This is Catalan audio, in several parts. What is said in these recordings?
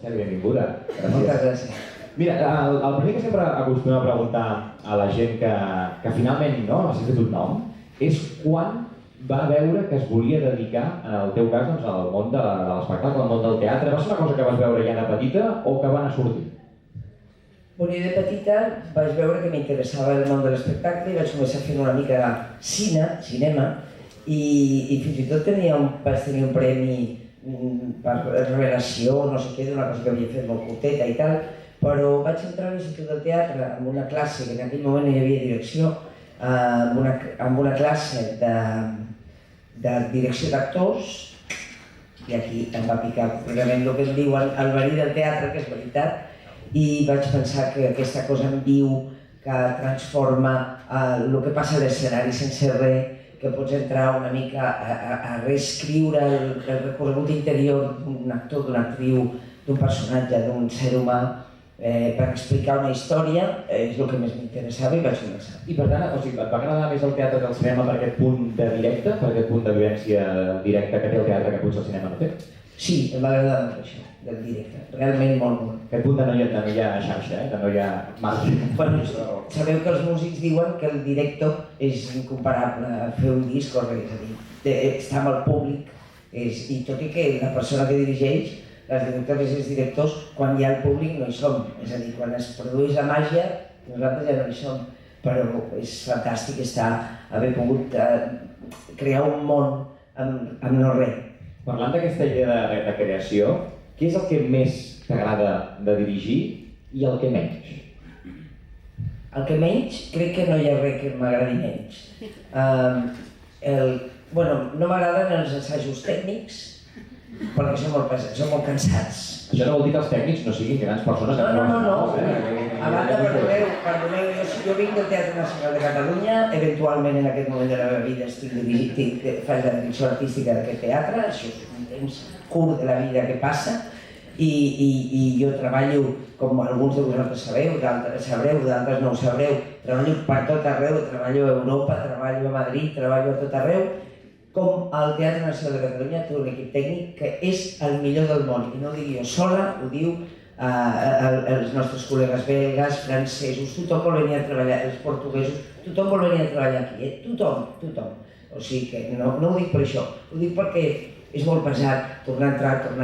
Txell, benvinguda. Moltes gràcies. Mira, el primer que sempre acostumem a preguntar a la gent que finalment s'ha fet un nom és quan va veure que es volia dedicar, en el teu cas, al món de l'espectacle, al món del teatre. Va ser una cosa que vas veure ja de petita o que va anar sortint? Bueno, jo de petita vaig veure que m'interessava el món de l'espectacle i vaig començar fent una mica cinema, i fins i tot vaig tenir un premi per revelació, no sé què, d'una cosa que havia fet molt curteta i tal, però vaig entrar a l'Institut del Teatre amb una classe, que en aquell moment no hi havia direcció, amb una classe de direcció d'actors, i aquí em va picar realment el que em diu el verí del teatre, que és veritat, i vaig pensar que aquesta cosa en viu, que transforma el que passa a l'escenari sense res, que pots entrar una mica a reescriure el recorregut interior d'un actor, d'una actriu, d'un personatge, d'un ser humà, per explicar una història, és el que més m'interessava i vaig començar. I per tant, et va agradar més el teatre que el cinema per aquest punt de directe, per aquest punt de vivència directa que té el teatre que potser el cinema no té? Sí, em va agradar molt això, del directe, realment molt. Aquest punt de no hi ha xarxa, que no hi ha màrqueting. Bueno, sabeu que els músics diuen que el director és incomparable a fer un disc o res, és a dir, estar amb el públic, i tot i que la persona que dirigeix, les directores i els directors, quan hi ha el públic no hi som, és a dir, quan es produeix la màgia, nosaltres ja no hi som, però és fantàstic haver pogut crear un món amb no res. Parlant d'aquesta idea de creació, què és el que més t'agrada de dirigir i el que menys? El que menys, crec que no hi ha res que m'agradi menys. No m'agraden els assajos tècnics, perquè són molt cansats. Això no vol dir que els tècnics no siguin grans persones. No. A banda, perdoneu, jo vinc del Teatre Nacional de Catalunya, eventualment en aquest moment de la meva vida faig la direcció artística d'aquest teatre, això és un temps curt de la vida que passa, i jo treballo, com alguns de vosaltres sabeu, d'altres sabreu, d'altres no ho sabreu, treballo per tot arreu, treballo a Europa, treballo a Madrid, treballo a tot arreu, com el Teatre Nacional de Catalunya té un equip tècnic que és el millor del món, i no ho dic jo sola, ho diu els nostres col·legues belgues, francesos, tothom vol venir a treballar, els portuguesos, tothom vol venir a treballar aquí, tothom. O sigui que no ho dic per això, ho dic perquè és molt pesat, tornar a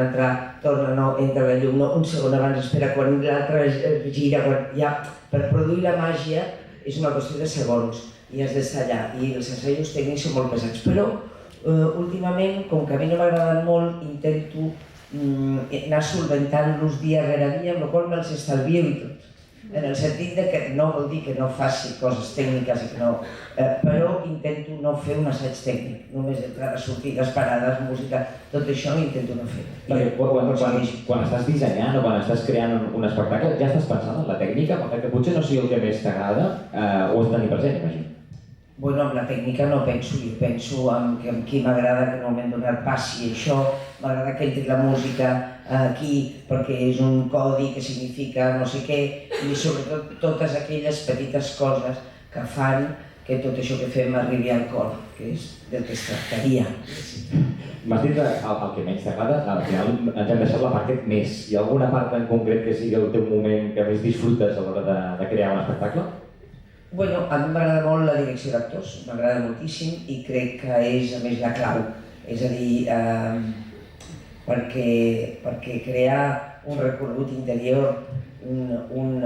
entrar, torna, no, entra la llum, no, un segon abans, espera, quan l'altre gira, per produir la màgia és una qüestió de segons i has d'estar allà, i els assajos tècnics són molt pesats, però últimament, com que a mi no m'agraden molt, intento anar solventant-los dia rere dia, amb la qual me'ls estalvio i tot. En el sentit que no vol dir que no faci coses tècniques, però intento no fer un assaig tècnic, només entrades, sortides, parades, música, tot això intento no fer. Quan estàs dissenyant o quan estàs creant un espectacle, ja estàs pensant en la tècnica, que potser no sigui el que més t'agrada, o has de tenir present, imagino. Bueno, amb la tècnica no penso, jo penso en qui m'agrada que en un moment donat passi això, m'agrada que entri la música aquí perquè és un codi que significa no sé què, i sobretot totes aquelles petites coses que fan que tot això que fem arribi al cor, que és del que es tractaria. M'has dit el que menys t'agrada, al final ens hem deixat la part que més. Hi ha alguna part en concret que sigui el teu moment que més disfrutes a l'hora de crear un espectacle? Bueno, a mi m'agrada molt la direcció d'actors, m'agrada moltíssim i crec que és a més la clau. És a dir, perquè crear un recorregut interior, un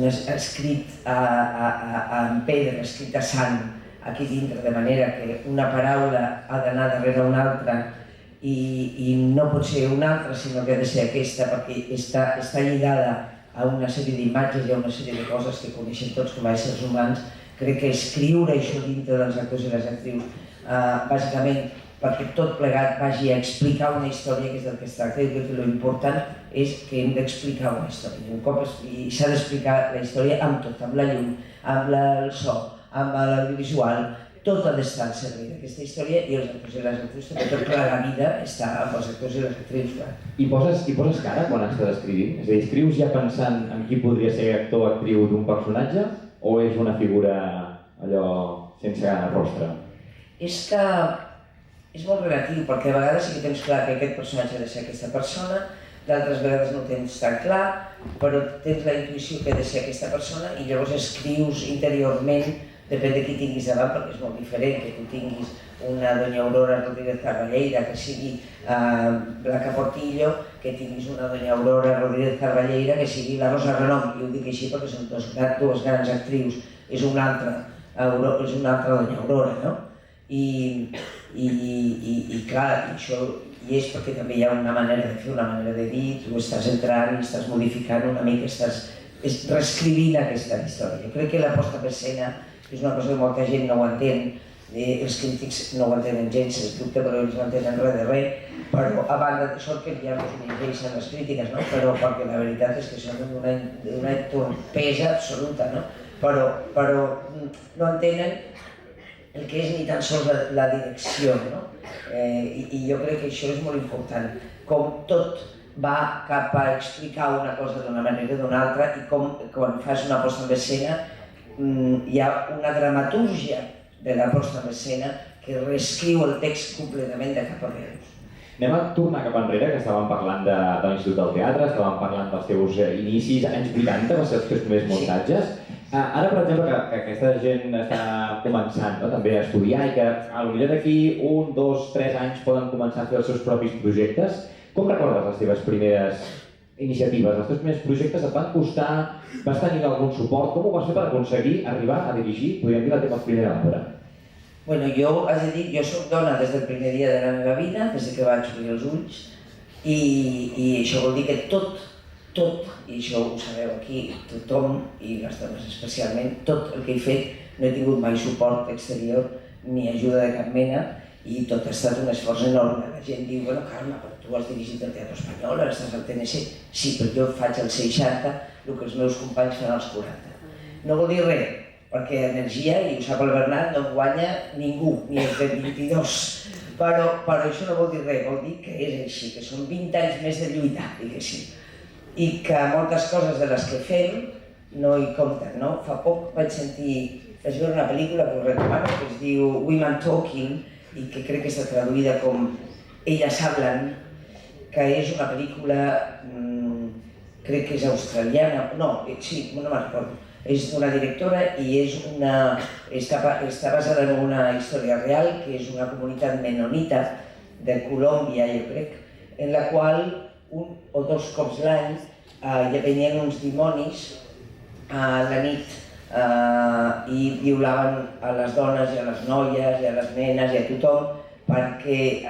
escrit en pedra, escrit a sang aquí dintre, de manera que una paraula ha d'anar darrere una altra i no pot ser una altra, sinó que ha de ser aquesta, perquè està lligada a una sèrie d'imatges i a una sèrie de coses que coneixem tots com a éssers humans. Crec que escriure això dintre dels actors i les actrius, bàsicament perquè tot plegat vagi a explicar una història, que és del que es tracta, i crec que l'important és que hem d'explicar una història. Un cop s'ha d'explicar la història amb tot, amb la llum, amb el so, amb l'audiovisual, tot ha d'estar al servei d'aquesta història, i els actors i les actrius també, tot clar, la vida està amb els actors i les actrius. I poses cara quan estàs escrivint? És a dir, escrius ja pensant en qui podria ser actor o actriu d'un personatge, o és una figura allò sense rostre? És que és molt relatiu, perquè a vegades sí que tens clar que aquest personatge ha de ser aquesta persona, d'altres vegades no ho tens tan clar, però tens la intuïció que ha de ser aquesta persona i llavors escrius interiorment, depèn de qui tinguis davant, perquè és molt diferent que tu tinguis una doña Aurora Rodríguez Carballeira que sigui Blanca Portillo, que tinguis una doña Aurora Rodríguez Carballeira que sigui la Rosa Renom, i ho dic així perquè són dues grans actrius, és una altra doña Aurora, no? I clar, això és perquè també hi ha una manera de fer, una manera de dir, tu estàs entrant i estàs modificant una mica, estàs reescrivint aquesta història. Jo crec que la posta per escena és una cosa que molta gent no ho entén, els crítics no ho entenen gens, sens dubte, però ells no entenen res de res, però a banda d'això que ja no es llegeixen les crítiques, no? Però perquè la veritat és que són d'una torpesa absoluta, no? Però no entenen el que és ni tan sols la direcció, no? I jo crec que això és molt important, com tot va cap a explicar una cosa d'una manera o d'una altra i com quan fas una posta en escena hi ha una dramatúrgia de la posta en escena que reescriu el text completament de cap a peus. Anem a tornar cap enrere, que estàvem parlant de l'Institut del Teatre, estàvem parlant dels teus inicis, anys 80, va ser els teus primers muntatges. Ara, per exemple, que aquesta gent està començant també a estudiar i que potser d'aquí 1, 2, 3 anys poden començar a fer els seus propis projectes, com recordes les teves primeres iniciatives? Els teus primers projectes et van costar? Vas tenir algun suport? Com ho vas fer per aconseguir arribar a dirigir, podríem dir, la teva primera obra? Bueno, jo has de dir, jo soc dona des del primer dia de la meva vida, des que vaig obrir els ulls, i això vol dir que tot, i això ho sabeu aquí, tothom, i les dones especialment, tot el que he fet no he tingut mai suport exterior ni ajuda de cap mena i tot ha estat un esforç enorme. La gent diu, bueno, Carme, però tu has dirigit el Teatre Espanyol, ara estàs al TNC. Sí, però jo faig als 60 el que els meus companys fan als 40. No vol dir res, perquè energia, i ho sap el Bernat, no guanya ningú, ni els de 22. Però això no vol dir res, vol dir que és així, que són 20 anys més de lluitar, diguéssim. I que moltes coses de les que fem no hi compten, no? Fa poc vaig veure una pel·lícula que us recomano, que es diu Women Talking, i que crec que està traduïda com Ellas Hablan, que és una pel·lícula, crec que és australiana, no, sí, no me'n recordo, és d'una directora i està basada en una història real, que és una comunitat menonita de Colòmbia, jo crec, en la qual 1 o 2 cops l'any hi venien uns dimonis a la nit i violaven a les dones i a les noies i a les nenes i a tothom perquè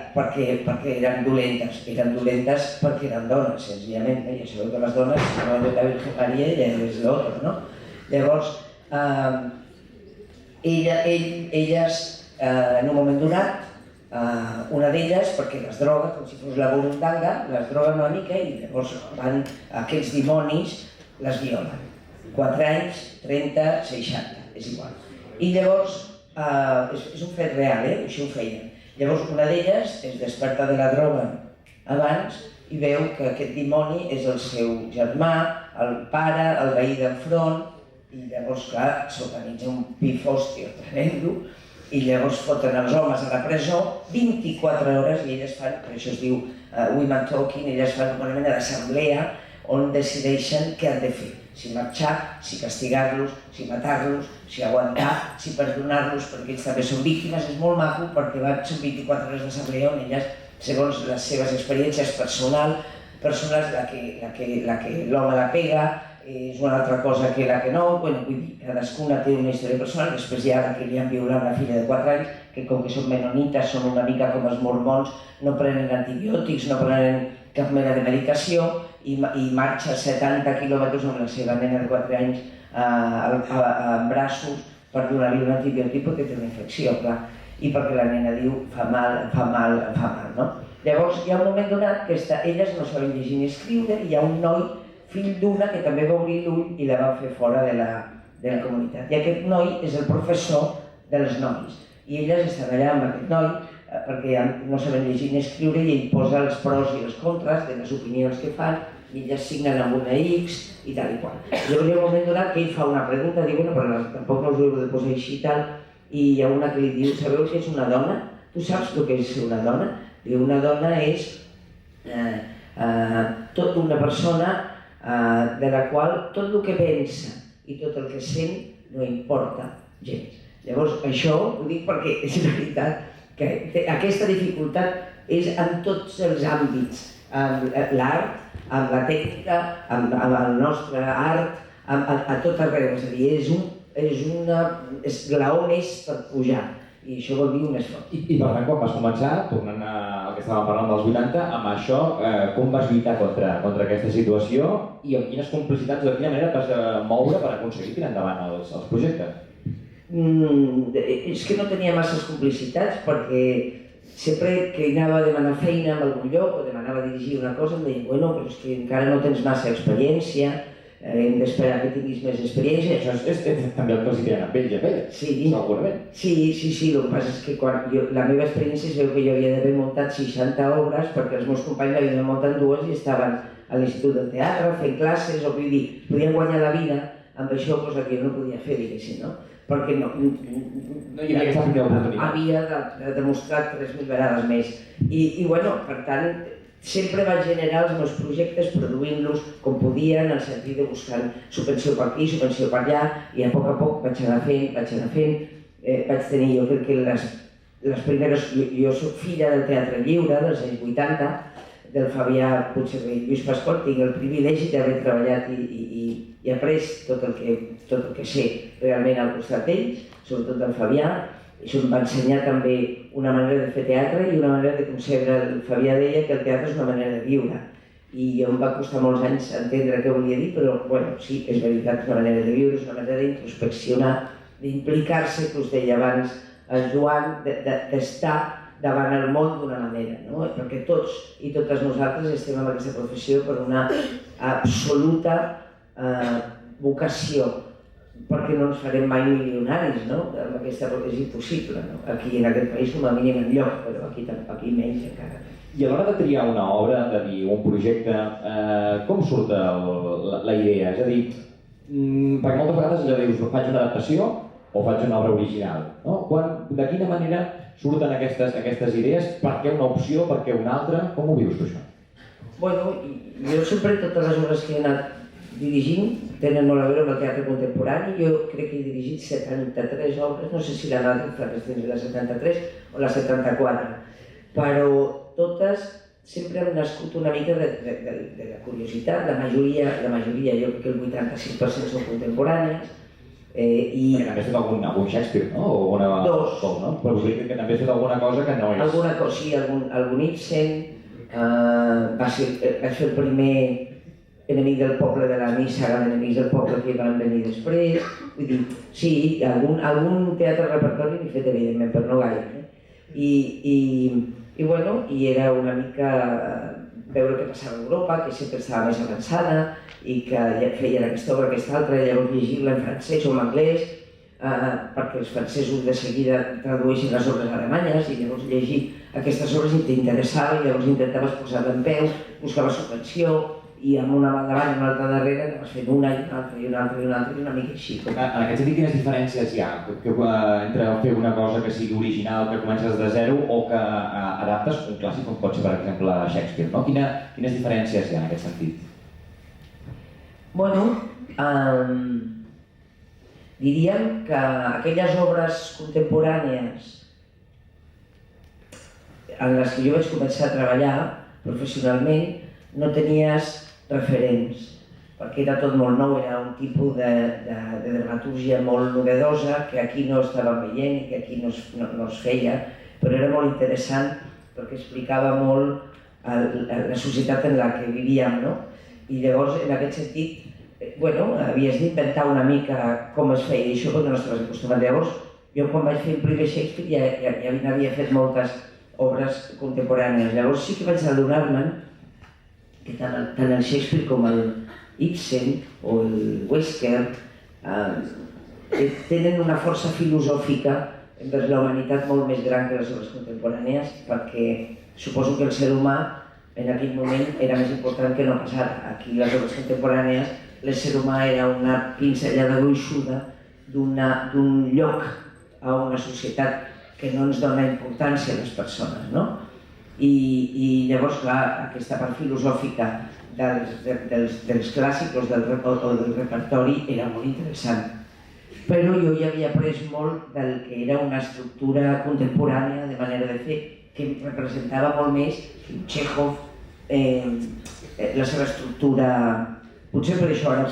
eren dolentes. Eren dolentes perquè eren dones, senzillament. Ja sabeu que les dones, no de la Virgen Maria, ja és l'altre, no? Llavors, elles, en un moment donat, una d'elles, perquè les droga, com si fos la burundanga, les droguen una mica i llavors van aquests dimonis, les violen. 4 anys, 30, 60, és igual. I llavors, és un fet real, això ho feien. Llavors una d'elles es desperta de la droga abans i veu que aquest dimoni és el seu germà, el pare, el veí d'enfront, i llavors, clar, s'organitza un pifòstia tremendo, i llavors foten els homes a la presó 24 hores i elles fan, per això es diu Women Talking, elles fan una mena d'assemblea on decideixen què han de fer, si marxar, si castigar-los, si matar-los, si aguantar, si perdonar-los, perquè ells també són víctimes. És molt maco perquè són 24 hores d'assemblea on elles, segons les seves experiències personals, la que l'home la pega, és una altra cosa que la que no, vull dir, cadascuna té una història personal. Després hi ha la que li han violat la filla de 4 anys, que com que són menonites, són una mica com els mormons, no prenen antibiòtics, no prenen cap mena de medicació i marxa 70 quilòmetres amb la seva nena de 4 anys en braços per donar-li un antibiòtic perquè té una infecció, clar, i perquè la nena diu fa mal, no? Llavors hi ha un moment donat que elles no saben llegir ni escriure i hi ha un noi, fill d'una, que també va obrir l'ull i la va fer fora de la comunitat. I aquest noi és el professor dels nois. I elles estan allà amb aquest noi perquè no saben llegir ni escriure i ell posa els pros i els contres de les opinions que fan i elles signen amb una X i tal i qual. Llavors hi ha un moment donat que ell fa una pregunta, diu, bueno, però tampoc no us ho heu de posar així i tal, i hi ha una que li diu, sabeu què és una dona? Tu saps el que és una dona? Diu, una dona és Tot una persona de la qual tot el que pensa i tot el que sent no importa gens. Llavors, això ho dic perquè és veritat que aquesta dificultat és en tots els àmbits, amb l'art, amb la tècnica, amb el nostre art, a tot arreu. És a dir, és un esglaó més per pujar, i això vol dir un esforç. I per tant, quan vas començar, tornant al que estàvem parlant dels 80, amb això, com vas lluitar contra aquesta situació i amb quines complicitats, de quina manera et vas moure per aconseguir tirar endavant els projectes? És que no tenia masses complicitats perquè sempre que anava a demanar feina en algun lloc o demanava dirigir una cosa em deien bueno, però és que encara no tens massa experiència, hem d'esperar que tinguis més experiència. Això és també el que els tenen amb ells, segurament. Sí, el que passa és que la meva experiència es veu que jo havia d'haver muntat 60 obres perquè els meus companys havien muntat 2 i estaven a l'Institut del Teatre fent classes, o vull dir, podien guanyar la vida amb això, cosa que jo no podia fer, diguéssim, no? Perquè no hi havia aquesta primera oportunitat. Havia de demostrar 3.000 vegades més. I bueno, per tant, sempre vaig generar els meus projectes produint-los com podia, en el sentit de buscar subvenció per aquí, subvenció per allà, i a poc vaig anar fent. Vaig tenir, jo crec que les primeres... Jo soc filla del Teatre Lliure dels anys 80, del Fabià Puigcerver i Lluís Pasqual, tinc el privilegi d'haver treballat i après tot el que sé realment al costat d'ells, sobretot del Fabià. Això em va ensenyar també una manera de fer teatre i una manera de concebre. El Fabià deia que el teatre és una manera de viure i em va costar molts anys entendre què volia dir, però bueno, sí, és veritat, és una manera de viure, és una manera d'introspeccionar, d'implicar-se, que us deia abans el Joan, d'estar davant el món d'una manera, no? Perquè tots i totes nosaltres estem en aquesta professió per una absoluta vocació, perquè no ens farem mai milionaris, no? Amb aquesta és impossible, no? Aquí en aquest país com a mínim enlloc, però aquí menys encara. I a l'hora de triar una obra, de dir un projecte, com surt la idea? És a dir, perquè moltes vegades ja dius, faig una adaptació o faig una obra original, no? De quina manera surten aquestes idees? Per què una opció, per què una altra? Com ho vius tu, això? Bueno, jo sempre totes les obres que he anat dirigint tenen molt a veure amb el teatre contemporani. Jo crec que he dirigit 73 obres, no sé si la Ràdio fa qüestions de la 73 o la 74, però totes sempre han nascut una mica de la curiositat. La majoria, jo crec que el 85% són contemporànies. Perquè també has fet algun Shakespeare, no? Dos. No? Però vull dir que també has fet alguna cosa que no és... Alguna cosa, sí, algun Ibsen. Vaig fer el primer Enemic del poble de la Nissaga d'Enemics del poble que van venir després. Vull dir, sí, algun teatre repertori n'he fet, evidentment, però no gaire. I bueno, i era una mica veure què passava a Europa, que sempre estava més avançada i que ja feien aquesta obra, aquesta altra, i llavors llegir-la en francès o en anglès, perquè els francesos de seguida tradueixen les obres alemanyes i llavors llegir aquestes obres i t'interessava i llavors intentaves posar-la en peu, buscaves subvenció i amb una mà davant i una altra darrere anaves fent una i una altra i una altra i una altra i una mica així. En aquest sentit, quines diferències hi ha entre fer una cosa que sigui original, que comences de zero, o que adaptes un clàssic com pot ser, per exemple, Shakespeare, no? Quines diferències hi ha en aquest sentit? Bueno, diríem que aquelles obres contemporànies en les que jo vaig començar a treballar professionalment no tenies referents, perquè era tot molt nou, era un tipus de dramatúrgia molt novedosa que aquí no estàvem veient i que aquí no es feia, però era molt interessant perquè explicava molt la societat en la que vivíem, no? I llavors, en aquest sentit, bueno, havies d'inventar una mica com es feia això perquè no estaves acostumat. Llavors, jo quan vaig fer el primer Shakespeare ja havia fet moltes obres contemporànies. Llavors sí que vaig adonar-me'n que tant el Shakespeare com el Ibsen o el Wesker tenen una força filosòfica envers la humanitat molt més gran que les obres contemporànies, perquè suposo que el ser humà en aquell moment era més important que no pas ara. Aquí les obres contemporànies, l'ésser humà era una pinzellada gruixuda d'un lloc a una societat que no ens dona importància a les persones, no? I llavors, clar, aquesta part filosòfica dels clàssics del repertori era molt interessant. Però jo ja havia après molt del que era una estructura contemporània de manera de fer, que em representava molt més que Txékhov, la seva estructura. Potser per això ara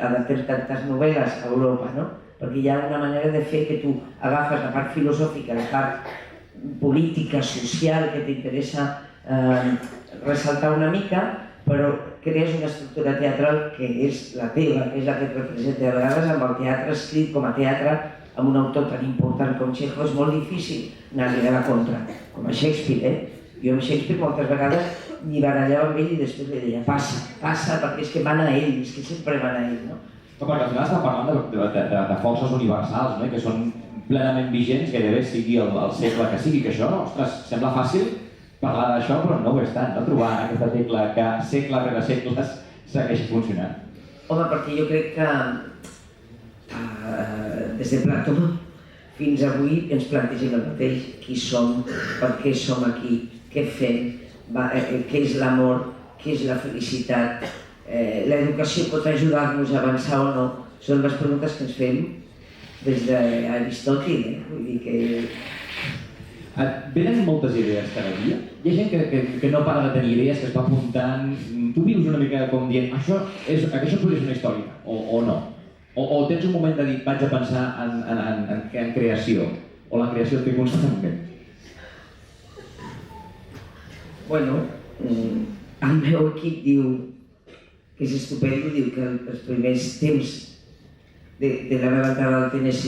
adaptem tantes novel·les a Europa, no? Perquè hi ha una manera de fer que tu agafes la part filosòfica, la part política, social, que t'interessa ressaltar una mica, però crees una estructura teatral que és la teva, que és la que et representa. A vegades amb el teatre escrit com a teatre, amb un autor tan important com Txékhov, és molt difícil anar-li a la contra, com a Shakespeare, Jo amb Shakespeare moltes vegades m'hi barallava amb ell i després li deia passa, perquè és que mana ell, és que sempre mana ell, no? Perquè al final estem parlant de forces universals, que són plenament vigents, gairebé sigui el segle que sigui, que això, ostres, sembla fàcil parlar d'això, però no ho és tant, no? Trobar aquesta tecla que segle rere segles segueix funcionant. Home, perquè jo crec que des de Plató fins avui ens plantegem el mateix, qui som, per què som aquí, què fem, què és l'amor, què és la felicitat, l'educació pot ajudar-nos a avançar o no, són les preguntes que ens fem des d'Aristòtil, vull dir que... Venen moltes idees cada dia? Hi ha gent que no para de tenir idees, que es va apuntant... Tu vius una mica com dient, això podria ser una història, o no? O tens un moment de dir, vaig a pensar en creació, o la creació té constantment? Bueno, el meu equip diu que és estupendo, diu que els primers temps de la meva entrada al TNC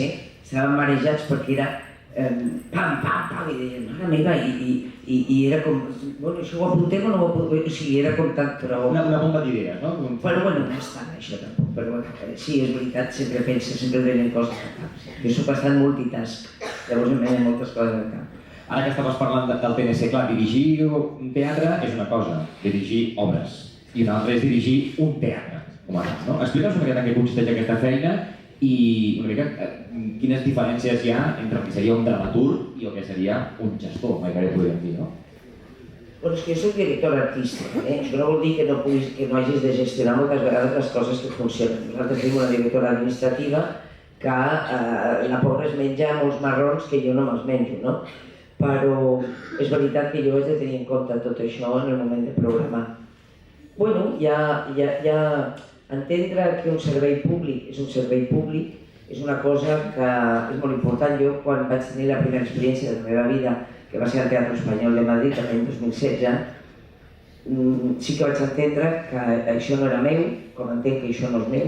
estaven marejats perquè era pam, i deien, mare meva, i era com, bueno, això ho apuntem o no ho apuntem? O sigui, era com tant, però... Una bomba d'idees, no? Però bueno, no és tant això tampoc, però bueno, sí, és veritat, sempre pensa, sempre venen coses al cap. Jo soc bastant multitask, llavors em venen moltes coses al cap. Ara que estaves parlant del TNC, clar, dirigir un teatre és una cosa, dirigir obres, i una altra és dirigir un teatre, com ara, no? Explica'ns una mica en què consisteix aquesta feina i una mica quines diferències hi ha entre el que seria un dramaturg i el que seria un gestor, gairebé podríem dir, no? Bueno, és que jo soc director artístic, Això no vol dir que no hagis de gestionar moltes vegades les coses que funcionen. Nosaltres tenim una directora administrativa que la pobra es menja molts marrons que jo no me'ls menjo, no? Però és veritat que jo haig de tenir en compte tot això en el moment de programar. Bueno, ja entendre que un servei públic és un servei públic és una cosa que és molt important. Jo, quan vaig tenir la primera experiència de la meva vida, que va ser al Teatre Espanyol de Madrid, també en 2016, sí que vaig entendre que això no era meu, com entenc que això no és meu,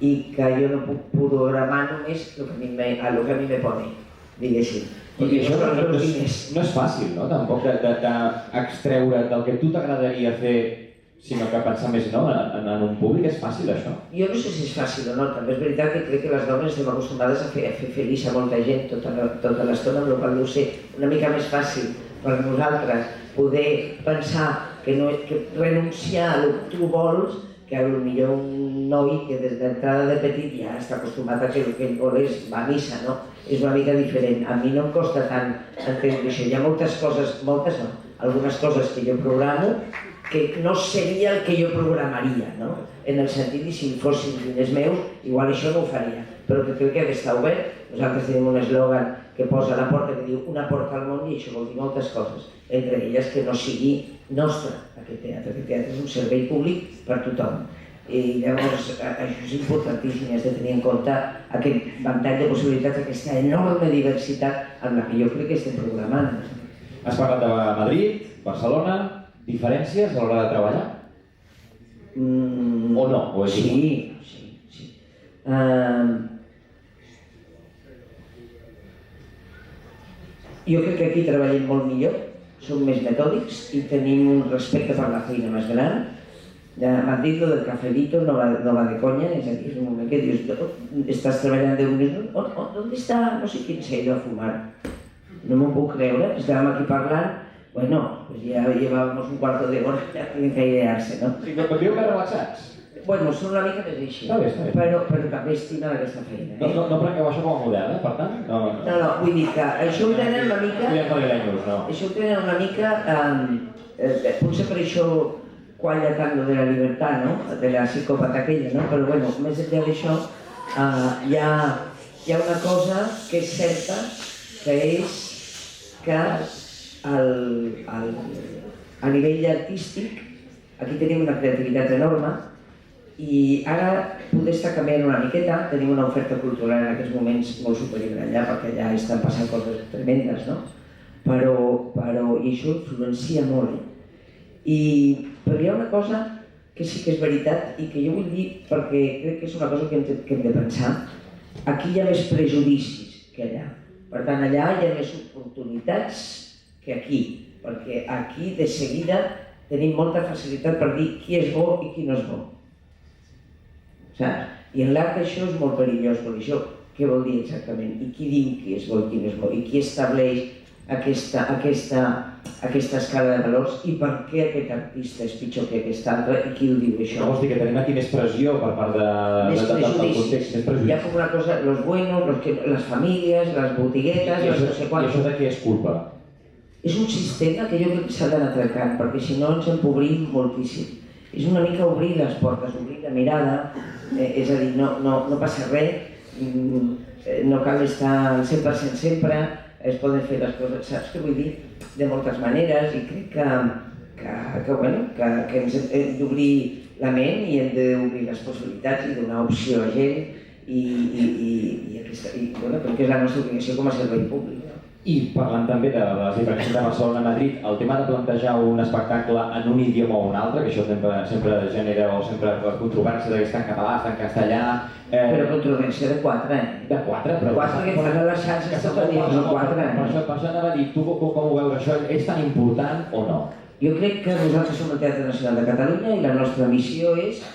i que jo no puc programar només el que a mi me pone, diguéssim. I això no és fàcil, no? Tampoc d'extreure del que tu t'agradaria fer, sinó que pensar més en un públic, és fàcil això? Jo no sé si és fàcil o no, també és veritat que crec que les dones estem acostumades a fer feliç a molta gent tota l'estona, amb la qual deu ser una mica més fàcil per nosaltres poder pensar que renunciar a el que tu vols, que potser un noi que des d'entrada de petit ja està acostumat a que el que ell vol va a missa, no? És una mica diferent. A mi no em costa tant entendre això. Hi ha moltes coses, algunes coses que jo programo que no seria el que jo programaria, no? En el sentit, si fossin diners meus, igual això no ho faria, però que crec que ha d'estar obert. Nosaltres tenim un eslògan que posa a la porta que diu una porta al món i això vol dir moltes coses, entre elles que no sigui nostre aquest teatre. Aquest teatre és un servei públic per tothom. I llavors això és importantíssim, has de tenir en compte aquest ventall de possibilitats, aquesta enorme diversitat amb la que jo crec que estem programant. Has parlat de Madrid, Barcelona, diferències a l'hora de treballar? O no? O és igual? Sí. Jo crec que aquí treballem molt millor, som més metòdics i tenim un respecte per la feina més gran. M'han dit lo del cafelito, no va de conya, és aquí, és un moment que dius, estàs treballant 10 minuts, ¿dónde está? No sé quién se ha ido a fumar. No m'ho puc creure, estàvem aquí parlant, bueno, pues ya llevábamos un cuarto de hora, ya tienen que idearse, ¿no? Sí, però viu més relaxats. Bueno, són una mica més així, però també estimen aquesta feina. No prengueu això com a model, per tant? No, vull dir que això ho tenen una mica... Això ho tenen una mica... Potser per això qualla tant de la llibertat, no? De la psicòpata aquella, no? Però bueno, més enllà d'això, hi ha una cosa que és certa, que és que a nivell artístic aquí tenim una creativitat enorme i ara poder està canviant una miqueta, tenim una oferta cultural en aquests moments molt superior allà perquè allà estan passant coses tremendes, no? Però i això influencia molt. Però hi ha una cosa que sí que és veritat i que jo vull dir perquè crec que és una cosa que hem de pensar. Aquí hi ha més prejudicis que allà. Per tant, allà hi ha més oportunitats que aquí, perquè aquí de seguida tenim molta facilitat per dir qui és bo i qui no és bo. Saps? I en l'art això és molt perillós, perquè això què vol dir exactament? I qui diu qui és bo i qui no és bo? I qui estableix aquesta escala de valors i per què aquest artista és pitjor que aquest altre i qui ho diu això? Vols dir que tenim aquí més pressió per part del context, més prejudicis? Hi ha com una cosa, los buenos, les famílies, les botiguetes, les no sé quants... I això de què és culpa? És un sistema que jo crec que s'ha d'anar trencant, perquè si no ens empobrim moltíssim. És una mica obrir les portes, obrir la mirada, és a dir, no passa res, no cal estar al 100% sempre, es poden fer les coses, saps què vull dir? De moltes maneres, i crec que ens hem d'obrir la ment i hem d'obrir les possibilitats i donar opció a gent i crec que és la nostra obligació com a servei públic. I parlant també de les diferències de Barcelona a Madrid, el tema de plantejar un espectacle en un idioma o un altre, que això sempre genera controvèrsia de que està en català, està en castellà... Però controvèrsia de 4, De 4, però... 4 que fan a les xarxes tot el dia, no 4, Per això anava a dir, tu com ho veus això, és tan important o no? Jo crec que nosaltres som el Teatre Nacional de Catalunya i la nostra missió és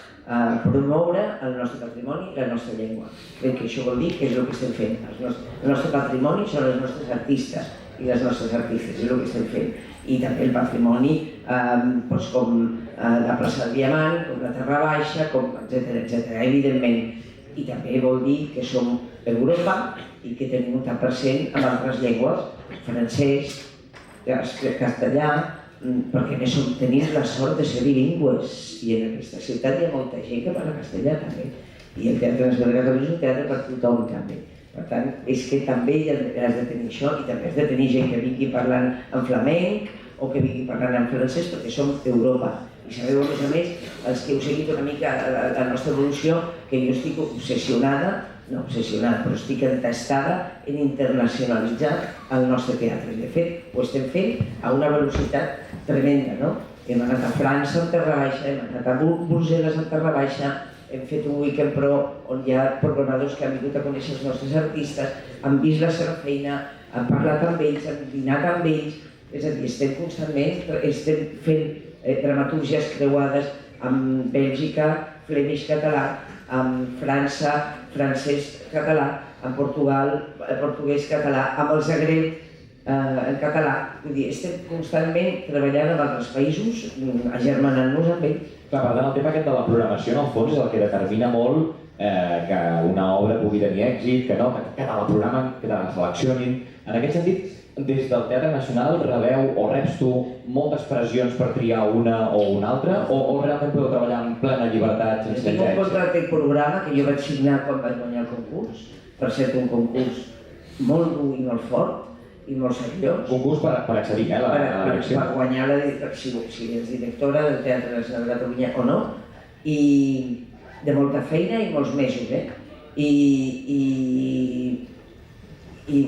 promoure el nostre patrimoni i la nostra llengua. Crec que això vol dir que és el que estem fent. El nostre patrimoni són els nostres artistes i les nostres artistes, és el que estem fent. I també el patrimoni com la plaça del Diamant, com la Terra Baixa, etc. Evidentment. I també vol dir que som Europa i que tenim un tant % amb altres llengües, francès, castellà, perquè més tenim la sort de ser bilingües i en aquesta ciutat hi ha molta gent que parla castellà també i el Teatre Nacional de Catalunya és un teatre per tothom també. Per tant, és que també has de tenir això i també has de tenir gent que vingui parlant en flamenc o que vingui parlant en francès perquè som Europa. I sabeu, a més, els que heu seguit una mica la nostra evolució, que jo estic obsessionada, però estic entestada en internacionalitzar el nostre teatre. De fet, ho estem fent a una velocitat tremenda, no? Hem anat a França amb Terra Baixa, hem anat a Brussel·les amb Terra Baixa, hem fet un Weekend Pro on hi ha programadors que han vingut a conèixer els nostres artistes, han vist la seva feina, han parlat amb ells, han dinat amb ells, és a dir, estem constantment fent dramatúrgies creuades amb Bèlgica, Flemish català, amb França, francès-català, amb Portugal, portuguès-català, amb el Zagreb en català. Vull dir, estem constantment treballant amb altres països, agermanant-nos amb ells. Clar, per tant, el tema aquest de la programació, en el fons, és el que determina molt que una obra pugui tenir èxit, que te la programen, que te la seleccionin. En aquest sentit, des del Teatre Nacional rebeu o reps tu moltes pressions per triar una o una altra o realment podeu treballar en plena llibertat sense tinc un contracte i programa que jo vaig signar quan vaig guanyar el concurs, per ser un concurs molt dur i molt fort i molt seriós. Concurs per accedir a la direcció. Per guanyar si ets directora del Teatre Nacional de Catalunya o no, i de molta feina i molts mesos, I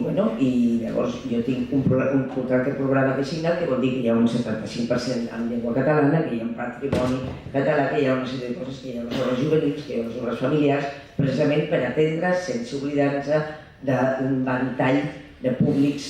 llavors jo tinc un contracte programa que he signat que vol dir que hi ha un 75% en llengua catalana, que hi ha un patrimoni català, que hi ha una sèrie de coses, que hi ha les obres juvenils, que hi ha les obres familiars, precisament per atendre sense oblidar-nos d'un ventall de públics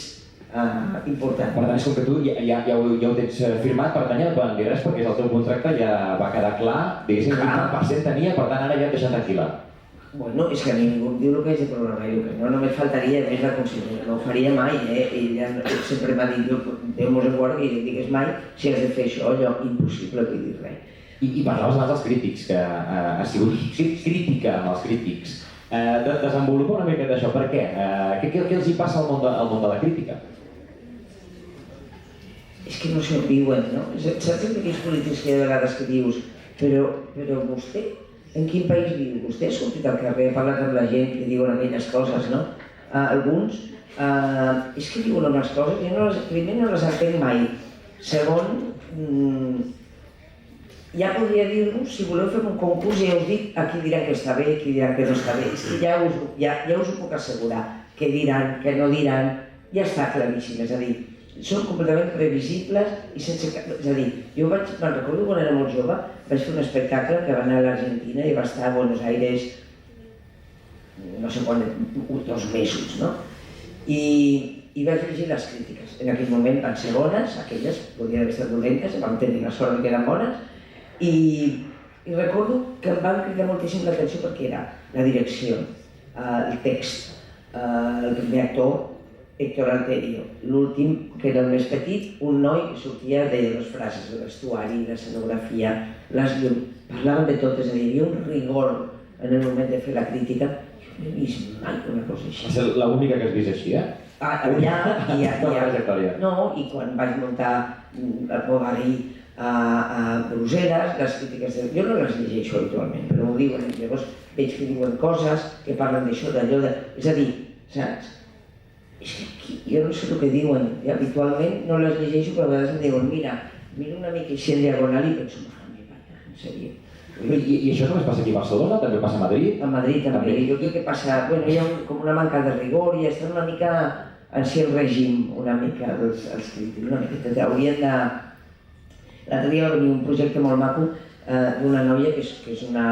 important. Per tant, és com que tu ja ho tens firmat, per tant ja no et poden dir res perquè el teu contracte ja va quedar clar, diguéssim, quin % tenia, per tant ara ja et deixat tranquil·la. Bueno, és que a mi ningú em diu el que haig de programar i el que no, només faltaria, a més la consellera no ho faria mai, ella sempre m'ha dit, Déu mos en guardi, i digues mai si has de fer això, allò impossible, vull dir res. I parlaves abans dels crítics, que ha sigut crítica amb els crítics. Desenvolupa una mica d'això. Per què? Què els hi passa al món de la crítica? És que no s'ho diuen, no? Saps aquells polítics que de vegades que dius però vostè, en quin país viu? Vostè ha sortit al carrer, ha parlat amb la gent que diuen aquelles coses, no? Alguns, és que diuen unes coses, jo primer no les entenc mai. Segon, ja podria dir-vos, si voleu fer un concurs, ja us dic a qui diran que està bé, qui diran que no està bé. És que ja us ho puc assegurar, què diran, què no diran, ja està claríssim, és a dir, són completament previsibles i sense cap... És a dir, jo me'n recordo quan era molt jove, vaig fer un espectacle que va anar a l'Argentina i va estar a Buenos Aires, no sé quan, 2 mesos, no? I vaig llegir les crítiques. En aquell moment van ser bones, aquelles podien haver estat dolentes, vam tenir la sort que eren bones, i recordo que em van cridar moltíssim l'atenció perquè era la direcció, el text, el primer actor, Héctor Alterio, l'últim, que era el més petit, un noi que sortia de les frases de vestuari, l'escenografia, les llums, parlaven de tot, és a dir, hi havia un rigor en el moment de fer la crítica. Jo no he vist mai una cosa així. Va ser l'única que has vist així, eh? No, i quan vaig muntar el Bovary a Brussel·les, les crítiques de... Jo no les llegeixo habitualment, però ho diuen, llavors veig que diuen coses, que parlen d'això, d'allò, és a dir, saps? És que aquí, jo no sé el que diuen, i habitualment no les llegeixo, però a vegades em diuen, mira una mica així en diagonal i penso, en sèrio. I això només passa aquí a Barcelona? També passa a Madrid? A Madrid també. Jo crec que passa... Bueno, hi ha com una manca de rigor i estan una mica en si el règim, una mica, els crítics, una miqueta. Haurien de... L'altre dia va venir un projecte molt maco d'una noia que és una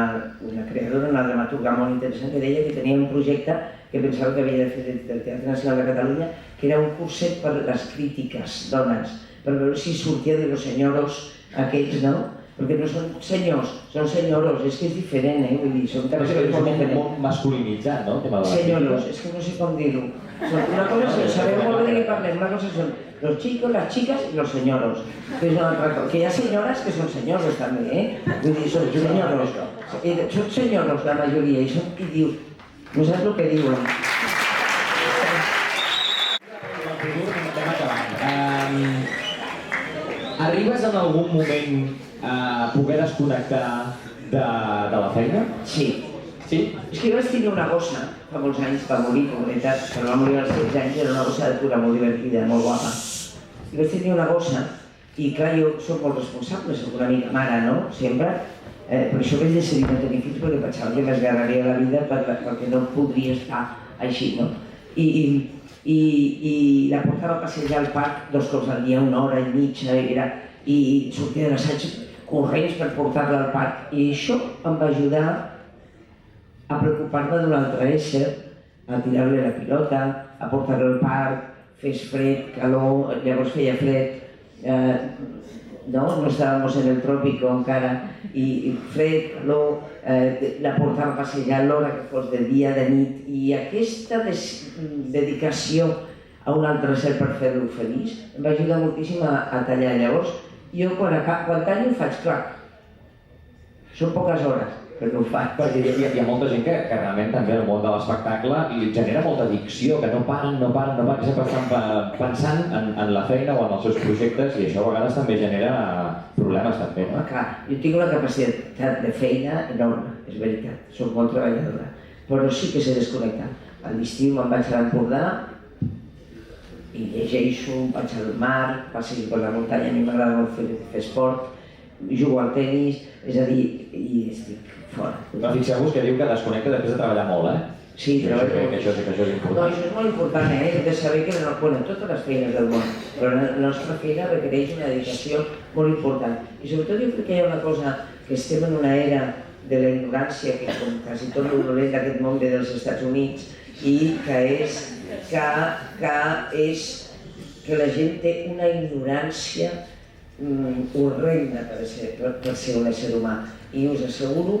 creadora, una dramaturga molt interessant, que deia que tenia un projecte que pensava que havia de fer del Teatre Nacional de Catalunya, que era un curset per les crítiques dones, per veure si sortia de los senyoros aquells, no? Perquè no són senyors, són senyoros, és que és diferent, vull dir, són caràcters molt diferents. Molt masculinitzat, no? Senyoros, és que no sé com dir-ho. Una cosa, sabeu molt bé de què parlem, una cosa són los chicos, las chicas y los señoros. Que hi ha senyores que són senyoros també, vull dir, són senyoros. Són senyoros la majoria, i són qui diu, no saps el que diuen. Arribes en algun moment a poder desconnectar de la feina? Sí. Sí? És que jo vaig tenir una gossa fa molts anys, va morir, com veritat, però va morir als 16 anys, era una gossa de pura, molt divertida, molt guapa. I vaig tenir una gossa, i clar, jo soc molt responsable, soc una mica mare, no? Sempre. Per això vaig decidir no tenir fills, perquè pensava que m'esgarraria la vida perquè no podria estar així, no? I la portava a passejar al parc 2 cops al dia, 1 hora i mitja, i sortia de l'assaig corrents per portar-la al parc. I això em va ajudar a preocupar-me d'un altre ésser, a tirar-li la pilota, a portar-lo al parc, fes fred, calor, llavors feia fred, no estàvem en el tròpico encara, i fred, calor, la portava a passejar a l'hora que fos de dia, de nit, i aquesta dedicació a un altre ser per fer-lo feliç em va ajudar moltíssim a tallar. Llavors, jo quan tallo faig clac. Són poques hores, però ho faig. Perquè hi ha molta gent que realment també el món de l'espectacle li genera molta addicció, que no paren, que sempre estan pensant en la feina o en els seus projectes, i això a vegades també genera problemes també, no? Clar, jo tinc una capacitat de feina enorme, és veritat, soc molt treballadora, però sí que sé desconnectar. A l'estiu me'n vaig a l'Empordà i llegeixo, vaig al mar, passejo per la muntanya, a mi m'agrada molt fer esport, jugo al tenis, és a dir, i estic fora. Però fixeu-vos que diu que desconnecta després de treballar molt, Sí, treballo molt. Això és important. No, això és molt important, Hem de saber que, totes les feines del món, però la nostra feina requereix una dedicació molt important. I sobretot jo crec que hi ha una cosa, que estem en una era de la ignorància, que com quasi tot el dolent d'aquest món ve dels Estats Units, i que és que la gent té una ignorància horrenda per ser un ésser humà. I us asseguro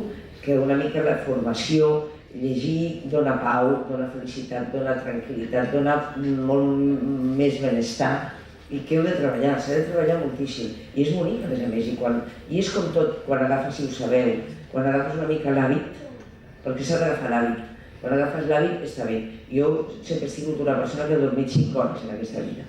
que una mica la formació, llegir dona pau, dona felicitat, dona tranquil·litat, dona molt més benestar, i que heu de treballar, s'ha de treballar moltíssim. I és bonic, a més, i és com tot, quan agafes, si ho sabeu, quan agafes una mica l'hàbit, perquè s'ha d'agafar l'hàbit. Quan agafes l'hàbit està bé. Jo sempre he sigut una persona que ha dormit 5 hores en aquesta vida,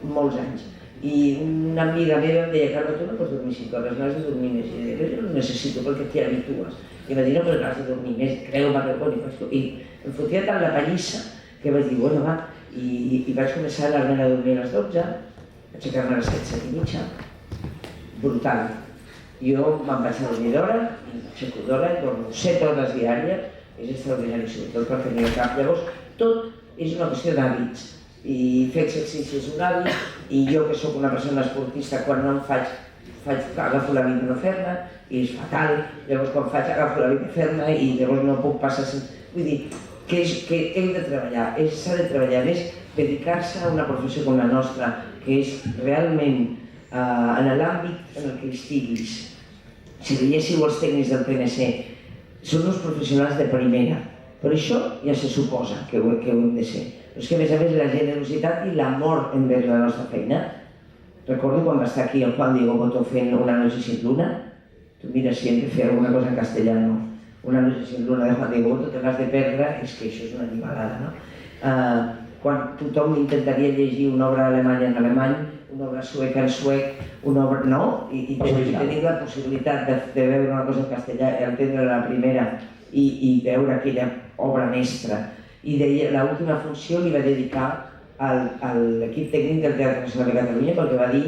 molts anys. I una amiga meva em deia, Carme, tu no pots dormir 5 hores, no has de dormir més. I deia, jo no ho necessito perquè t'hi habitues. I em va dir, no, però has de dormir més, creu-me que bueno. I em fotia tant la pallissa que vaig dir, bueno, va. I vaig començar a anar a dormir a les 12, vaig aixecar-me a les 7, 7 i mitja. Brutal. Jo me'n vaig a dormir d'hora, i m'aixeco d'hora, i dormo 7 hores diàries, és extraordinari, sobretot per tenir el cap. Llavors, tot és una qüestió d'hàbits. I fer exercici és un hàbit, i jo que sóc una persona esportista, quan no en faig, agafo l'hàbit de no fer-ne, i és fatal. Llavors, quan faig, agafo l'hàbit de fer-ne, i llavors no puc passar sense... Vull dir, que heu de treballar, s'ha de treballar més, dedicar-se a una professió com la nostra, que és realment en l'àmbit en el que estiguis. Si veiéssiu els tècnics del PNC, són uns professionals de primera, però això ja se suposa que ho hem de ser. Però és que a més la generositat i l'amor envers la nostra feina. Recordo quan va estar aquí el Juan Diego Boto fent Una noche sin luna, tu mira sempre fer alguna cosa en castellano. Una noche sin luna de Juan Diego Boto, te l'has de perdre, és que això és una animalada, no? Quan tothom intentaria llegir una obra alemanya en alemany, una obra sueca en suec, una obra... no? I tenim la possibilitat de veure una cosa en castellà, entendre la primera i veure aquella obra mestra. I l'última funció li va dedicar a l'equip tècnic del Teatre Nacional de Catalunya perquè va dir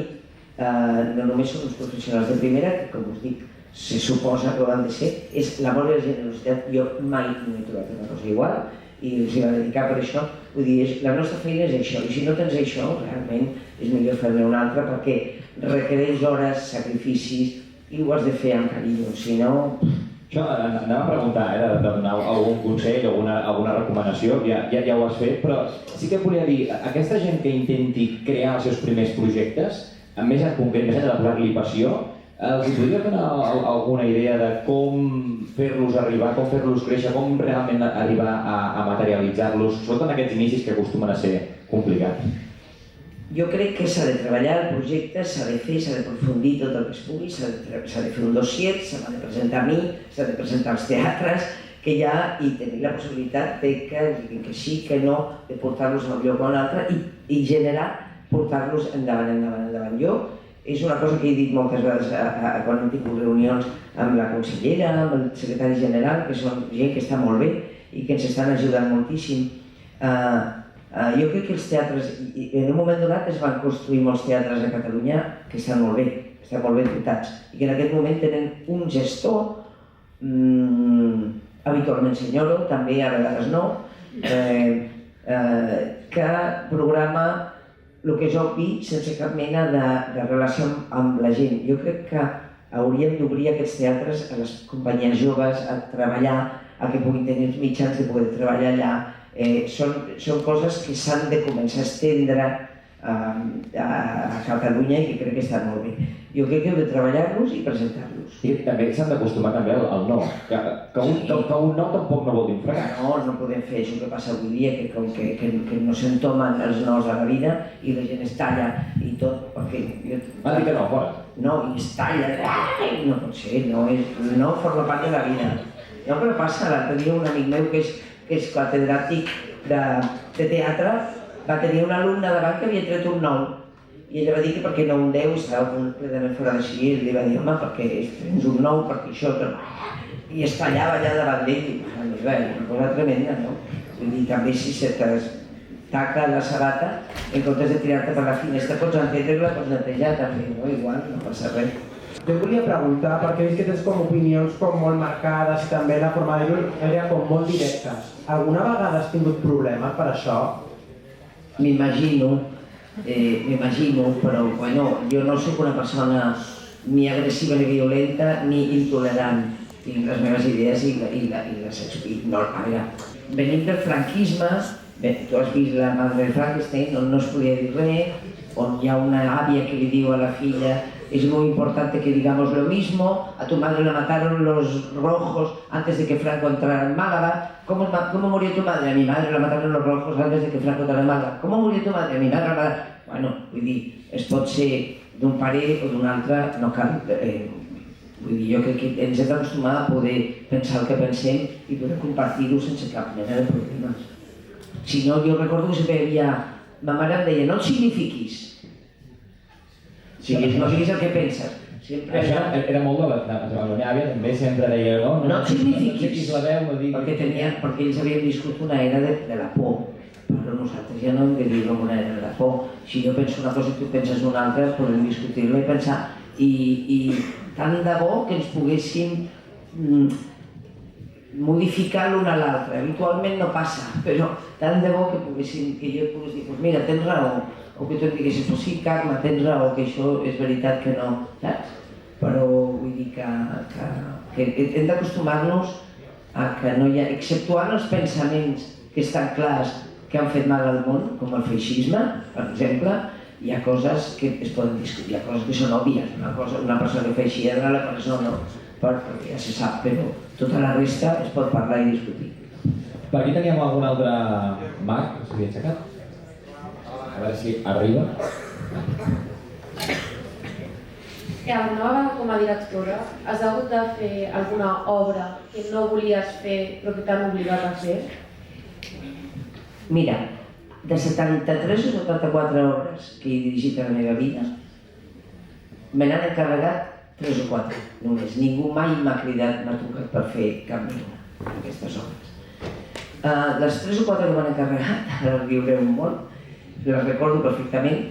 no només són uns professionals de primera, que com us dic, se suposa que ho han de ser, és l'amor i la generositat. Jo mai no he trobat una cosa igual i els hi va dedicar per això. Vull dir, la nostra feina és això, i si no tens això, realment és millor fer-ne una altra perquè requereix hores, sacrificis, i ho has de fer amb carinyo, si no... Això, anava a preguntar, de donar algun consell, alguna recomanació, ja ho has fet, però sí que volia dir, aquesta gent que intenti crear els seus primers projectes, més en concret, més enllà de posar-li passió, els podria donar alguna idea de com fer-los arribar, com fer-los créixer, com realment arribar a materialitzar-los, sobretot en aquests inicis que acostumen a ser complicats? Jo crec que s'ha de treballar el projecte, s'ha de fer, s'ha d'aprofundir tot el que es pugui, s'ha de fer un dossier, s'ha de presentar a mi, s'ha de presentar als teatres que hi ha i tenir la possibilitat de que diguin que sí, que no, de portar-los a un lloc o a un altre i generar, portar-los endavant. Jo, és una cosa que he dit moltes vegades quan hem tingut reunions amb la consellera, amb el secretari general, que són gent que està molt bé i que ens estan ajudant moltíssim. Jo crec que els teatres, en un moment donat es van construir molts teatres a Catalunya que estan molt bé dotats i que en aquest moment tenen un gestor, habitualment senyoro, també a vegades no, que programa el que és obvi sense cap mena de relació amb la gent. Jo crec que hauríem d'obrir aquests teatres a les companyies joves a treballar, a que puguin tenir els mitjans de poder treballar allà. Són coses que s'han de començar a estendre a Catalunya i que crec que estan molt bé. Jo crec que hem de treballar-los i presentar-los. I també s'han d'acostumar també al no, que un no tampoc no vol dir un fracàs. No podem fer això que passa avui dia, que no s'entomen els nos a la vida i la gent es talla i tot, perquè... Va dir que no, fora. No, i es talla, no pot ser, no forma part de la vida. No, però passa, l'altre dia un amic meu que és catedràtic de teatre, va tenir un alumne davant que havia tret un 9 i ella va dir que perquè no un 10 estava completament fora de si i li va dir, home, perquè tens un 9, perquè això... I es tallava allà davant d'ell i una cosa tremenda, no? Vull dir, també si se taca la sabata, en comptes de tirar-te per la finestra, pots entendre-la, pots netejar també, no? Igual, no passa res. Jo et volia preguntar, perquè he vist que tens com opinions com molt marcades i també la forma de dir era com molt directes. Alguna vegada has tingut problemes per això? M'imagino, però bueno, jo no sóc una persona ni agressiva ni violenta ni intolerant. Tinc les meves idees i les explico. A veure, venim del franquisme, tu has vist La madre de Frankenstein, on no es podia dir res, on hi ha una àvia que li diu a la filla es muy importante que digamos lo mismo, a tu madre la mataron los rojos antes de que Franco entrara en Málaga. ¿Cómo murió tu madre? A mi madre la mataron los rojos antes de que Franco entrara en Málaga. ¿Cómo murió tu madre? A mi madre la mataron... Bueno, vull dir, es pot ser d'un pare o d'un altre, no cal... Vull dir, jo crec que ens hem d'acostumar a poder pensar el que pensem i poder compartir-ho sense cap mena de problemes. Si no, jo recordo que sempre hi havia... Ma mare em deia, no et signifiquis. O sigui, no siguis el que penses. Això era molt de la meva àvia, també sempre deia, no et signifiquis. La veu, no diguis... Perquè ells havien viscut una era de la por. Però nosaltres ja no hem de dir-ho una era de la por. Si jo penso una cosa i tu penses una altra, podem discutir-la i pensar. I tant de bo que ens poguéssim modificar l'un a l'altre. Habitualment no passa, però tant de bo que jo pogués dir, pues mira, tens raó, o que tu em diguessis, pues sí, Carme, tens raó, que això és veritat que no, saps? Però vull dir que hem d'acostumar-nos a que no hi ha, exceptuant els pensaments que estan clars que han fet mal al món, com el feixisme, per exemple, hi ha coses que es poden discutir, hi ha coses que són òbvies, una persona que fa així ha d'anar a la presó, no? Perquè ja se sap, però tota la resta es pot parlar i discutir. Per aquí teníem algun altre mag que s'havia aixecat? A veure si arriba. Alguna vegada com a directora has hagut de fer alguna obra que no volies fer però que t'han obligat a fer? Mira, de 73 o 74 obres que he dirigit a la meva vida, me n'han encarregat 3 o 4, només. Ningú mai m'ha cridat, m'ha trucat per fer cap ni una d'aquestes obres. Les 3 o 4 que m'han encarregat, ara riureu molt, les recordo perfectament.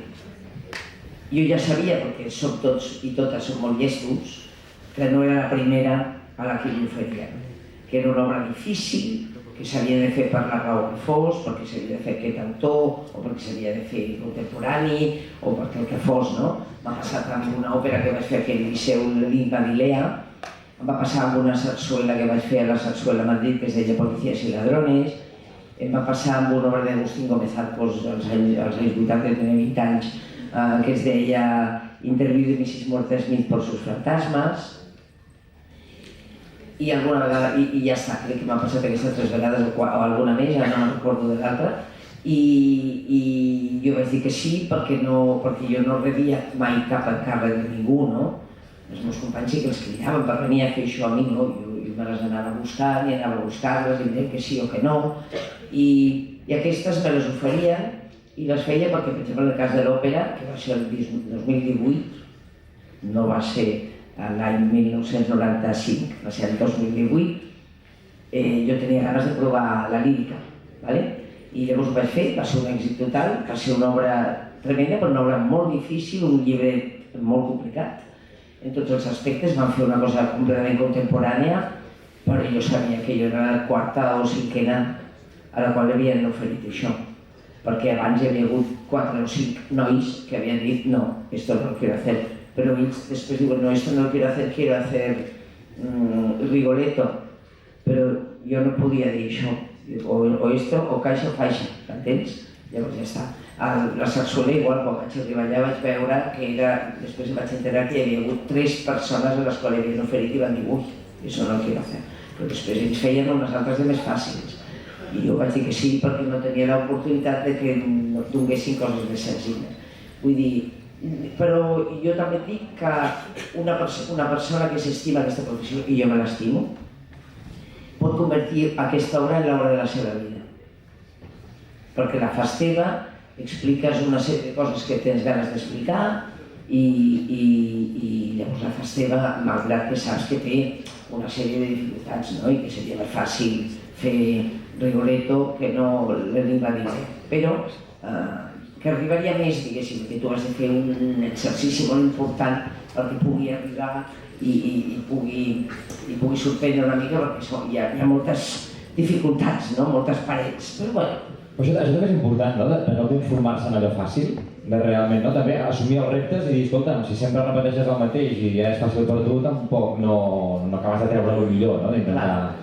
Jo ja sabia, perquè som tots i totes som molt llestos, que no era la primera a la que m'oferien, que era una obra difícil, que s'havia de fer per la raó que fos, perquè s'havia de fer aquest autor, o perquè s'havia de fer contemporani, o perquè el que fos, no? M'ha passat amb una òpera que vaig fer aquí al Liceu Lin Bavilea, em va passar amb una sarsuela que vaig fer a la Sarsuela Madrid, que es deia Policías y Ladrones, em va passar amb una obra d'Agustín Gómez Arcos als anys 80, que tenia 20 anys, que es deia Interview de Mrs. Martha Smith por sus fantasmas, i alguna vegada, i ja està, crec que m'ha passat aquestes 3 vegades o alguna més, ja no recordo de l'altra, i jo vaig dir que sí perquè jo no rebia mai cap encàrrec de ningú, no? Els meus companys sí que els cridaven per venir a fer això a mi, no? Jo me les anava a buscar, i anava a buscar-les, i em deien que sí o que no, i aquestes me les oferien i les feia perquè, per exemple, en el cas de l'òpera, que va ser el 2018, no va ser l'any 1995, va ser el 2018, jo tenia ganes de provar la lírica, i llavors ho vaig fer, va ser un èxit total, va ser una obra tremenda, però una obra molt difícil, un llibre molt complicat, en tots els aspectes. Van fer una cosa completament contemporània, però jo sabia que jo era la 4ª o 5ª a la qual havien oferit això, perquè abans hi havia hagut 4 o 5 nois que havien dit no, esto no lo quiero hacer, però ells després diuen no, esto no lo quiero hacer Rigoletto, però jo no podia dir això, o esto o caixa o faixa, m'entens? Llavors ja està. La Sarsuela igual, quan vaig arribar allà vaig veure que era, després em vaig enterar que hi havia hagut 3 persones a les quals havien oferit i van dir ui, això no lo quiero hacer, però després ells feien unes altres de més fàcils. I jo vaig dir que sí perquè no tenia l'oportunitat de que no donguessin coses més senzilles. Vull dir, però jo també dic que una persona que s'estima aquesta professió, i jo me l'estimo, pot convertir aquesta obra en l'obra de la seva vida. Perquè la fas teva, expliques una sèrie de coses que tens ganes d'explicar i llavors la fas teva, malgrat que saps que té una sèrie de dificultats, no? I que seria més fàcil fer Rigoletto que no l'Invadile, però que arribaria més, diguéssim, que tu has de fer un exercici molt important perquè pugui arribar i pugui sorprendre una mica, perquè hi ha moltes dificultats, moltes parets, però bueno. Això també és important, no? De no conformar-se en allò fàcil, de realment també assumir els reptes i dir, escolta, si sempre repeteixes el mateix i ja és fàcil per tu, tampoc no acabes de treure el millor, d'intentar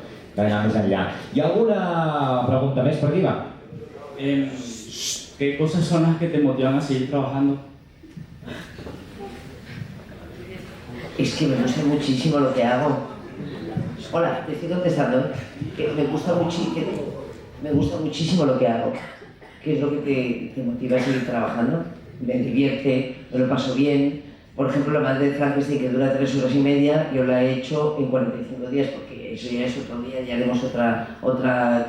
anar més enllà. Hi ha alguna pregunta més per aquí, va? ¿Qué cosas son las que te motivan a seguir trabajando? Es que me gusta muchísimo lo que hago. Hola, te estoy contestando. Que me gusta muchísimo lo que hago. ¿Qué es lo que te motiva a seguir trabajando? Me divierte, me lo paso bien. Por ejemplo, la madre de Frankenstein, que dura 3 horas y media, yo la he hecho en 45 días, porque eso ya es otro día, ya haremos otra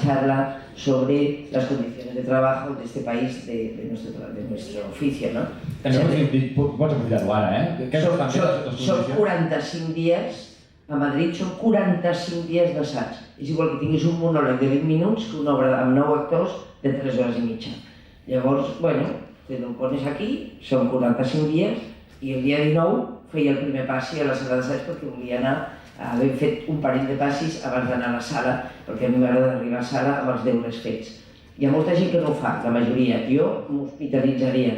charla sobre las condiciones de trabajo de este país, de nuestro oficio, ¿no? També pots aprofitar-ho ara, eh? Són 45 dies, a Madrid són 45 dies d'assaig. És igual que tinguis un monòleg de 20 minuts que una obra amb 9 actors de 3 horas i mitja. Llavors, bueno, te lo pones aquí, són 45 dies, i el dia 19 feia el primer passi a la sala d'assaig perquè volia anar, haver fet un parell de passis abans d'anar a la sala, perquè a mi m'agrada arribar a la sala amb els deures fets. Hi ha molta gent que no ho fa, la majoria. Jo m'hospitalitzaria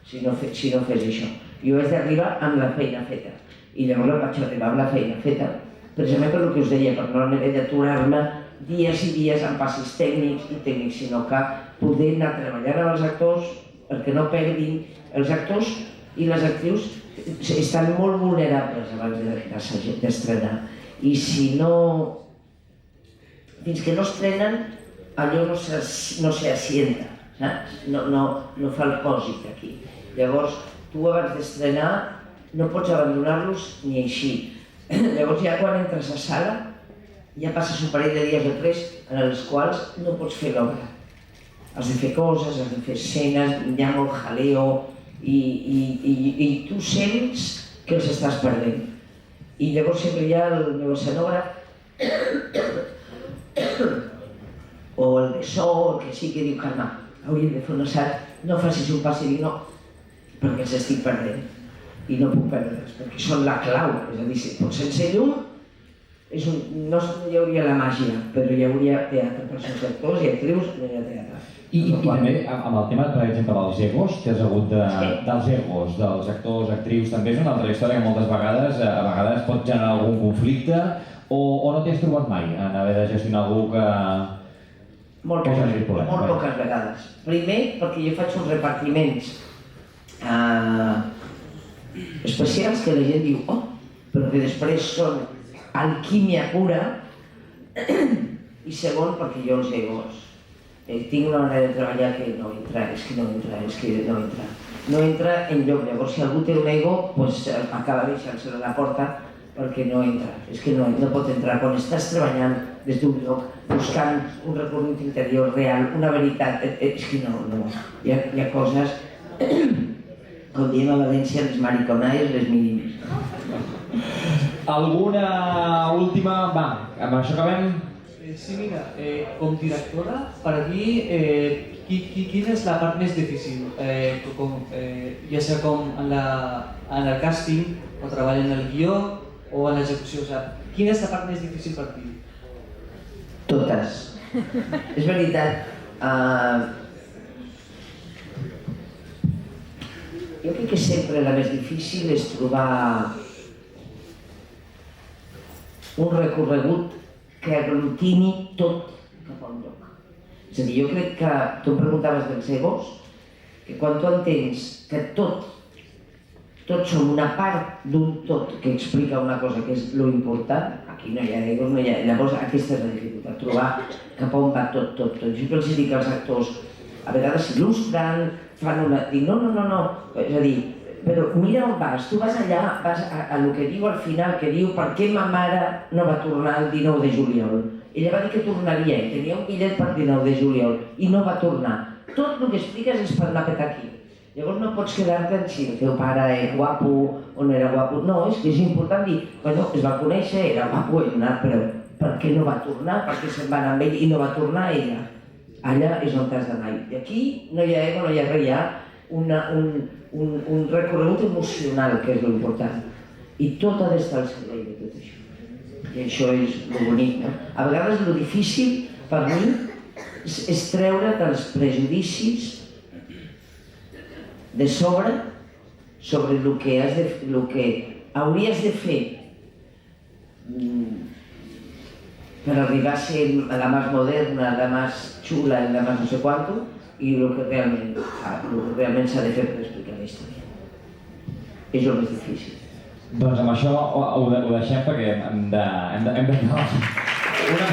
si no fes això. Jo he d'arribar amb la feina feta. I llavors vaig arribar amb la feina feta, precisament per el que us deia, per no haver d'aturar-me dies i dies amb passis tècnics, sinó que poder anar treballant amb els actors perquè no perdin. Els actors i les actrius estan molt vulnerables abans d'estrenar. I si no... Fins que no estrenen, allò no s'assienta, saps? No fa el pòsit aquí. Llavors, tu abans d'estrenar no pots abandonar-los ni així. Llavors ja quan entres a sala ja passes un parell de dies o 3 en els quals no pots fer l'obra. Has de fer coses, has de fer escenes, hi ha molt jaleo i tu sents que els estàs perdent. I llavors sempre hi ha el meu escenògraf o el de so, el que sí que diu, calma, hauríem de fer un assaig, no facis un pas i dic no, perquè els estic perdent. I no puc perdre's, perquè són la clau. És a dir, sense llum no hi hauria la màgia, però hi hauria teatre per als actors i actrius, no hi ha teatre. I també amb el tema, per exemple, dels egos, que has hagut dels egos, dels actors, actrius, també és una altra història que moltes vegades pot generar algun conflicte o no t'has trobat mai en haver de gestionar algú que generi problemes? Molt poques vegades. Primer, perquè jo faig uns repartiments especials que la gent diu oh, però que després són alquímia pura. I segon, perquè jo els egos tinc una manera de treballar que no entra enlloc. Llavors, si algú té un ego, acaba deixant-se a la porta perquè no entra. És que no pot entrar. Quan estàs treballant des d'un lloc, buscant un recorregut interior real, una veritat, és que no. Hi ha coses, com diem a València, les mariconaes, les mínimes. Alguna última? Va, amb això acabem. Sí, mira, com directora, per a ti, quina és la part més difícil? Ja sigui com en el càsting, o treball en el guió, o en l'execució. Quina és la part més difícil per a ti? Totes. És veritat. Jo crec que sempre la més difícil és trobar un recorregut que aglutini tot cap a un lloc. És a dir, jo crec que, tu em preguntaves dels egos, que quan tu entens que tots som una part d'un tot que explica una cosa que és lo important, aquí no hi ha egos, no hi ha... Llavors aquesta és la dificultat, trobar cap a on va tot. Jo sempre els dic als actors, a vegades s'il·lustren, fan una... Dic, no, és a dir, però mira on vas, tu vas allà, vas a lo que diu al final, que diu per què ma mare no va tornar el 19 de juliol. Ella va dir que tornaria, tenia un bitllet per 19 de juliol i no va tornar. Tot el que expliques és per anar a petar aquí. Llavors no pots quedar-te en si el teu pare és guapo o no era guapo. No, és que és important dir, bueno, es va conèixer, era guapo, però per què no va tornar? Per què se'n va anar amb ell i no va tornar ella? Allà és on t'has d'anar. I aquí no hi ha ego, no hi ha res, hi ha un recorregut emocional, que és l'important. I tot ha d'estar al servei de tot això. I això és el bonic, no? A vegades el difícil per mi és treure't els prejudicis de sobre el que hauries de fer per arribar a ser la més moderna, la més xula, la més no sé quanto, i el que realment s'ha de fer per explicar la història. És el més difícil. Doncs amb això ho deixem perquè hem d'acabar. Una